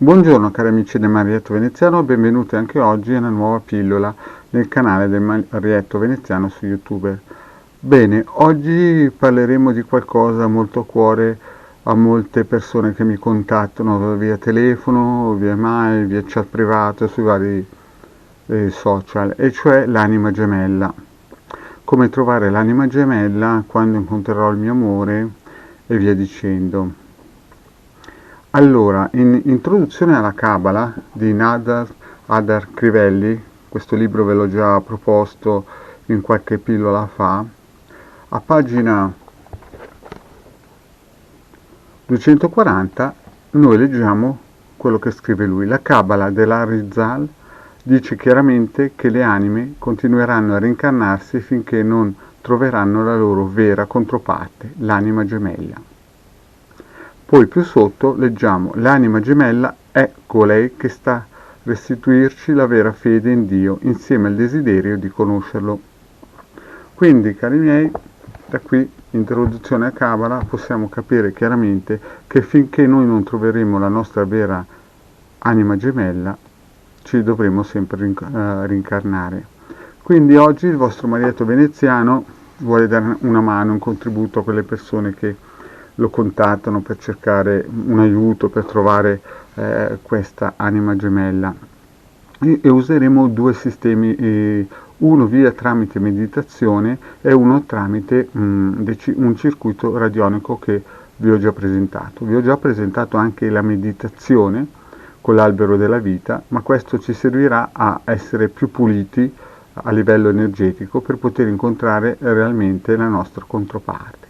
Buongiorno cari amici del Marietto Veneziano, benvenuti anche oggi a una nuova pillola nel canale del Marietto Veneziano su YouTube. Bene, oggi parleremo di qualcosa molto a cuore a molte persone che mi contattano via telefono, via mail, via chat privato, sui vari social, e cioè l'anima gemella. Come trovare l'anima gemella quando incontrerò il mio amore e via dicendo. Allora, in Introduzione alla Cabala di Nadar Adar Crivelli, questo libro ve l'ho già proposto in qualche pillola fa, a pagina 240 noi leggiamo quello che scrive lui. La Cabala dell'Arizal dice chiaramente che le anime continueranno a reincarnarsi finché non troveranno la loro vera controparte, l'anima gemella. Poi più sotto leggiamo: l'anima gemella è colei che sta a restituirci la vera fede in Dio insieme al desiderio di conoscerlo. Quindi, cari miei, da qui, introduzione a Kabbalah, possiamo capire chiaramente che finché noi non troveremo la nostra vera anima gemella, ci dovremo sempre rincarnare. Quindi oggi il vostro Marietto Veneziano vuole dare una mano, un contributo a quelle persone che lo contattano per cercare un aiuto, per trovare questa anima gemella. E useremo due sistemi, uno via tramite meditazione e uno tramite un circuito radionico che vi ho già presentato. Vi ho già presentato anche la meditazione con l'albero della vita, ma questo ci servirà a essere più puliti a livello energetico per poter incontrare realmente la nostra controparte.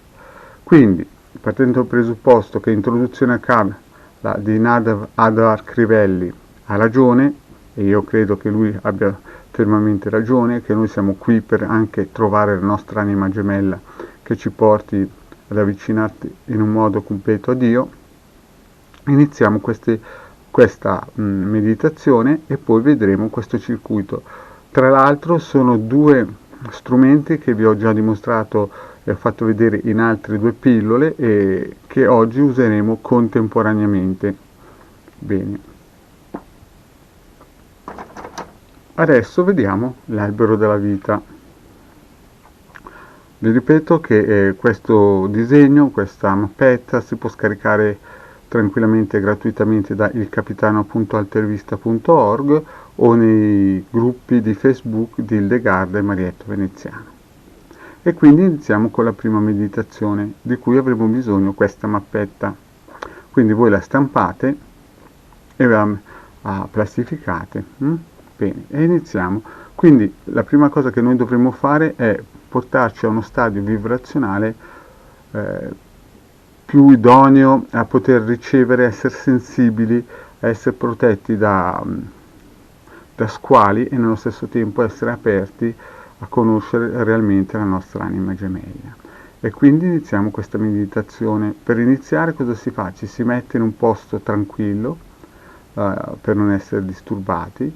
Quindi, partendo dal presupposto che Introduzione a Kabbalah di Nadav Adar Crivelli ha ragione, e io credo che lui abbia fermamente ragione, che noi siamo qui per anche trovare la nostra anima gemella che ci porti ad avvicinarti in un modo completo a Dio, iniziamo questa meditazione e poi vedremo questo circuito. Tra l'altro sono due strumenti che vi ho già dimostrato e ho fatto vedere in altre due pillole e che oggi useremo contemporaneamente. Bene. Adesso vediamo l'albero della vita. Vi ripeto che questo disegno, questa mappetta, si può scaricare tranquillamente e gratuitamente da ilcapitano.altervista.org o nei gruppi di Facebook di Hildegarda e Marietto Veneziano. E quindi iniziamo con la prima meditazione, di cui avremo bisogno questa mappetta. Quindi voi la stampate e la plastificate. Bene, e iniziamo. Quindi la prima cosa che noi dovremo fare è portarci a uno stadio vibrazionale più idoneo a poter ricevere, essere sensibili, a essere protetti da squali e nello stesso tempo essere aperti a conoscere realmente la nostra anima gemella. E quindi iniziamo questa meditazione. Per iniziare cosa si fa? Ci si mette in un posto tranquillo per non essere disturbati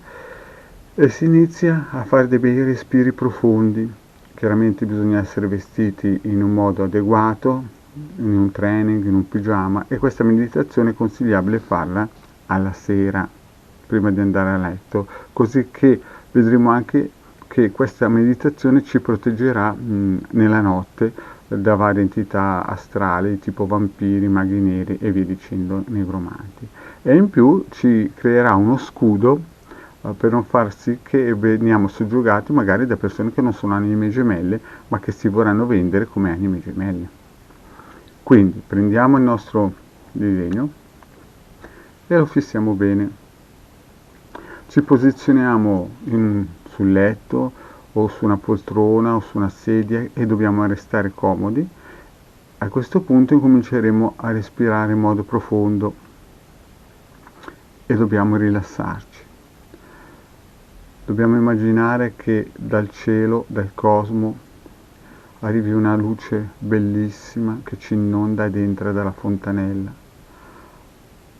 e si inizia a fare dei bei respiri profondi. Chiaramente bisogna essere vestiti in un modo adeguato, in un training, in un pigiama, e questa meditazione è consigliabile farla alla sera prima di andare a letto, così che vedremo anche che questa meditazione ci proteggerà nella notte da varie entità astrali tipo vampiri, maghi neri e via dicendo, negromanti, e in più ci creerà uno scudo per non far sì che veniamo soggiogati magari da persone che non sono anime gemelle ma che si vorranno vendere come anime gemelle. Quindi prendiamo il nostro disegno e lo fissiamo bene, ci posizioniamo sul letto o su una poltrona o su una sedia e dobbiamo restare comodi. A questo punto incominceremo a respirare in modo profondo e dobbiamo rilassarci. Dobbiamo immaginare che dal cielo, dal cosmo, arrivi una luce bellissima che ci inonda ed entra dalla fontanella.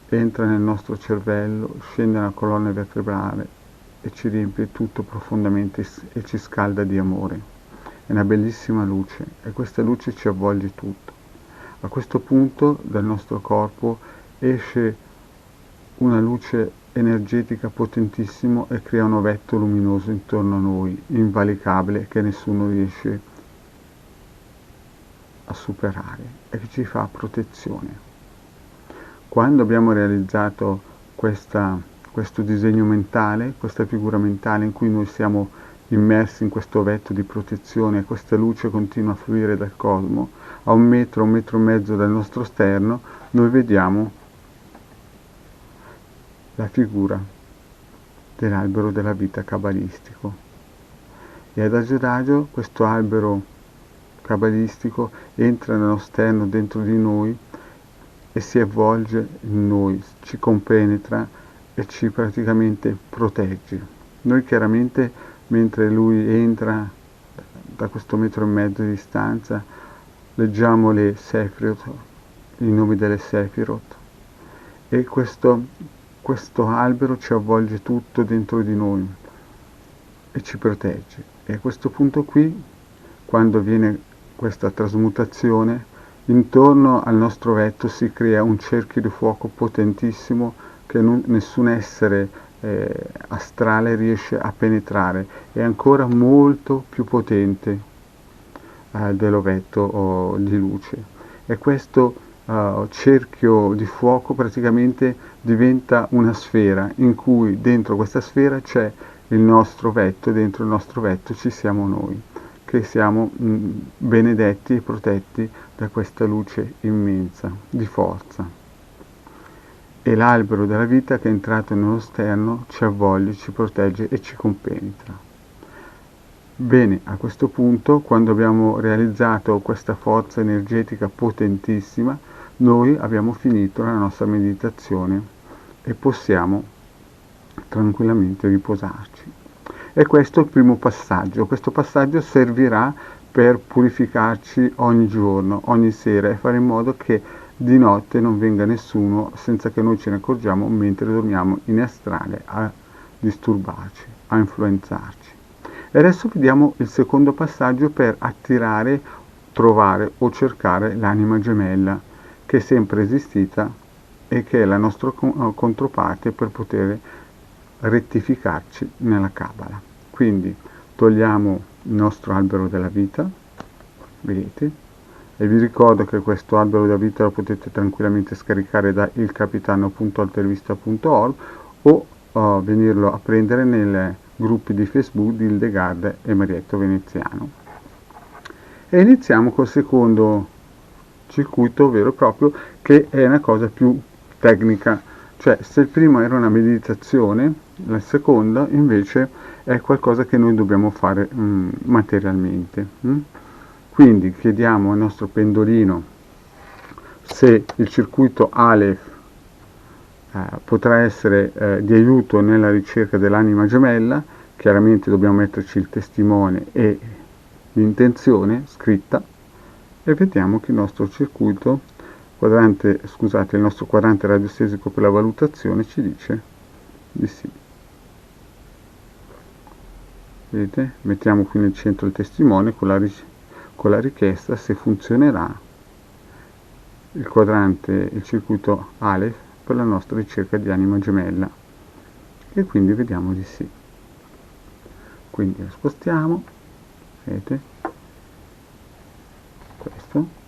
Entra nel nostro cervello, scende nella colonna vertebrale e ci riempie tutto profondamente e ci scalda di amore. È una bellissima luce e questa luce ci avvolge tutto. A questo punto dal nostro corpo esce una luce energetica potentissima e crea un ovetto luminoso intorno a noi, invalicabile, che nessuno riesce a superare e che ci fa protezione. Quando abbiamo realizzato questo disegno mentale, questa figura mentale in cui noi siamo immersi in questo ovetto di protezione e questa luce continua a fluire dal cosmo, a 1 metro e mezzo dal nostro sterno, noi vediamo la figura dell'albero della vita cabalistico. E adagio adagio questo albero cabalistico entra nello sterno dentro di noi e si avvolge in noi, ci compenetra e ci praticamente protegge. Noi chiaramente, mentre lui entra da questo 1,5 metri di distanza, leggiamo le Sefirot, i nomi delle Sefirot, e questo albero ci avvolge tutto dentro di noi e ci protegge. E a questo punto qui, quando viene questa trasmutazione, intorno al nostro vetto si crea un cerchio di fuoco potentissimo che nessun essere astrale riesce a penetrare. È ancora molto più potente dell'ovetto di luce. E questo cerchio di fuoco praticamente diventa una sfera, in cui dentro questa sfera c'è il nostro vetto, e dentro il nostro vetto ci siamo noi, che siamo benedetti e protetti da questa luce immensa, di forza. E l'albero della vita che è entrato nello sterno ci avvolge, ci protegge e ci compenetra. Bene, a questo punto, quando abbiamo realizzato questa forza energetica potentissima, noi abbiamo finito la nostra meditazione e possiamo tranquillamente riposarci. E questo è il primo passaggio. Questo passaggio servirà per purificarci ogni giorno, ogni sera, e fare in modo che di notte non venga nessuno, senza che noi ce ne accorgiamo, mentre dormiamo in astrale, a disturbarci, a influenzarci. E adesso vediamo il secondo passaggio per attirare, trovare o cercare l'anima gemella, che è sempre esistita e che è la nostra controparte per poter rettificarci nella Kabbalah. Quindi togliamo il nostro albero della vita, vedete? E vi ricordo che questo albero della vita lo potete tranquillamente scaricare da ilcapitano.altervista.org o venirlo a prendere nei gruppi di Facebook di Hildegard e Marietto Veneziano. E iniziamo col secondo circuito vero e proprio, che è una cosa più tecnica. Cioè, se il primo era una meditazione, la seconda invece è qualcosa che noi dobbiamo fare materialmente. Quindi chiediamo al nostro pendolino se il circuito Aleph potrà essere di aiuto nella ricerca dell'anima gemella. Chiaramente dobbiamo metterci il testimone e l'intenzione scritta, e vediamo che il nostro circuito il nostro quadrante radiostesico per la valutazione ci dice di sì. Vedete? Mettiamo qui nel centro il testimone con la richiesta se funzionerà il circuito Aleph per la nostra ricerca di anima gemella, e quindi vediamo di sì. Quindi lo spostiamo, vedete? Questo.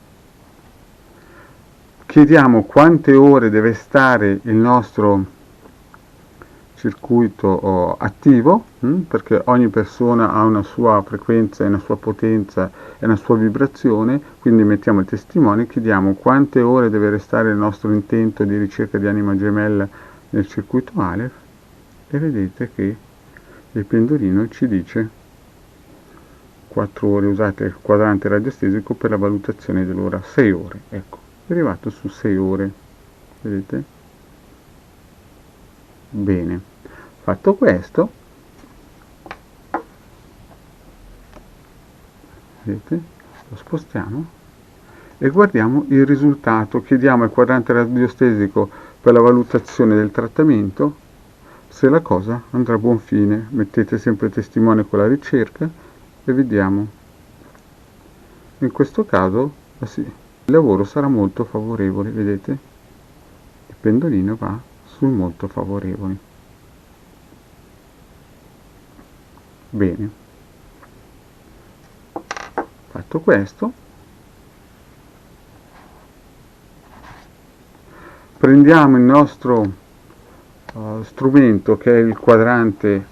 Chiediamo quante ore deve stare il nostro circuito attivo, perché ogni persona ha una sua frequenza e una sua potenza e una sua vibrazione. Quindi mettiamo il testimone, chiediamo quante ore deve restare il nostro intento di ricerca di anima gemella nel circuito Aleph, e vedete che il pendolino ci dice 4 ore, usate il quadrante radiostesico per la valutazione dell'ora, 6 ore, ecco, è arrivato su 6 ore, vedete? Bene, fatto questo, vedete, lo spostiamo e guardiamo il risultato. Chiediamo al quadrante radiostesico per la valutazione del trattamento se la cosa andrà a buon fine. Mettete sempre testimone con la ricerca e vediamo. In questo caso il lavoro sarà molto favorevole, vedete? Il pendolino va sui molto favorevoli. Bene, fatto questo, prendiamo il nostro strumento che è il quadrante,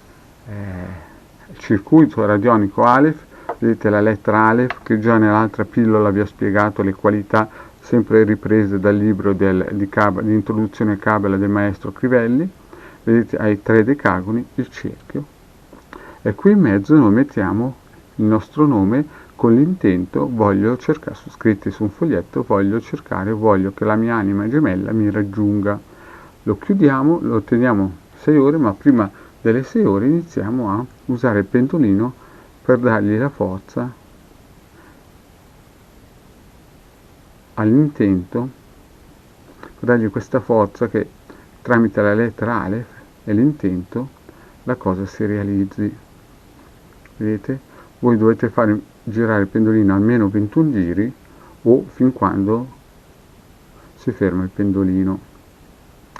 il circuito radionico Aleph. Vedete la lettera Aleph, che già nell'altra pillola vi ho spiegato le qualità, sempre riprese dal libro di introduzione a Kabbalah del maestro Crivelli. Vedete ai 3 decagoni il cerchio, e qui in mezzo noi mettiamo il nostro nome con l'intento, voglio cercare, scritti su un foglietto, voglio che la mia anima gemella mi raggiunga. Lo chiudiamo, lo teniamo 6 ore, ma prima delle 6 ore iniziamo a usare il pendolino per dargli la forza all'intento, per dargli questa forza che tramite la lettera Aleph e l'intento la cosa si realizzi. Vedete? Voi dovete fare girare il pendolino almeno 21 giri o fin quando si ferma il pendolino.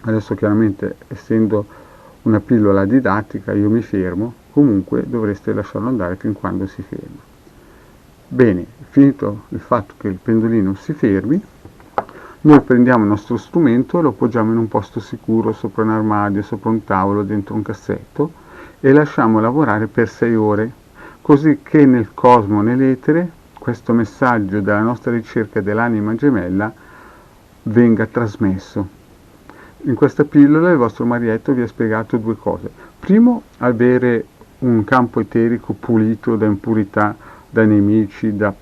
Adesso chiaramente, essendo una pillola didattica, io mi fermo, comunque dovreste lasciarlo andare fin quando si ferma. Bene, finito il fatto che il pendolino si fermi, noi prendiamo il nostro strumento e lo poggiamo in un posto sicuro, sopra un armadio, sopra un tavolo, dentro un cassetto, e lasciamo lavorare per 6 ore, così che nel cosmo, nell'etere, questo messaggio della nostra ricerca dell'anima gemella venga trasmesso. In questa pillola il vostro Marietto vi ha spiegato 2 cose. Primo, avere un campo eterico pulito da impurità, da nemici, da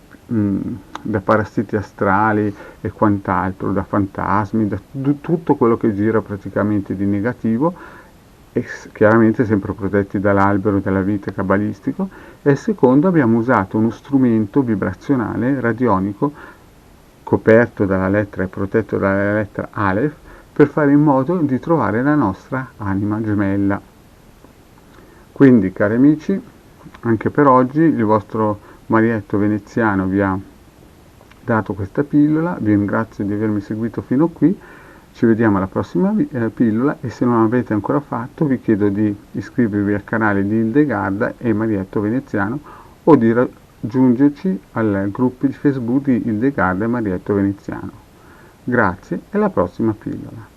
parassiti astrali e quant'altro, da fantasmi, da tutto quello che gira praticamente di negativo, e chiaramente sempre protetti dall'albero della vita cabalistico. E il secondo, abbiamo usato uno strumento vibrazionale radionico coperto dalla lettera e protetto dalla lettera Aleph, per fare in modo di trovare la nostra anima gemella. Quindi, cari amici, anche per oggi il vostro Marietto veneziano vi ha dato questa pillola. Vi ringrazio di avermi seguito fino qui, ci vediamo alla prossima pillola, e se non l'avete ancora fatto vi chiedo di iscrivervi al canale di Hildegarda e Marietto Veneziano, o di raggiungerci al gruppo di Facebook di Hildegarda e Marietto Veneziano. Grazie e alla prossima pillola.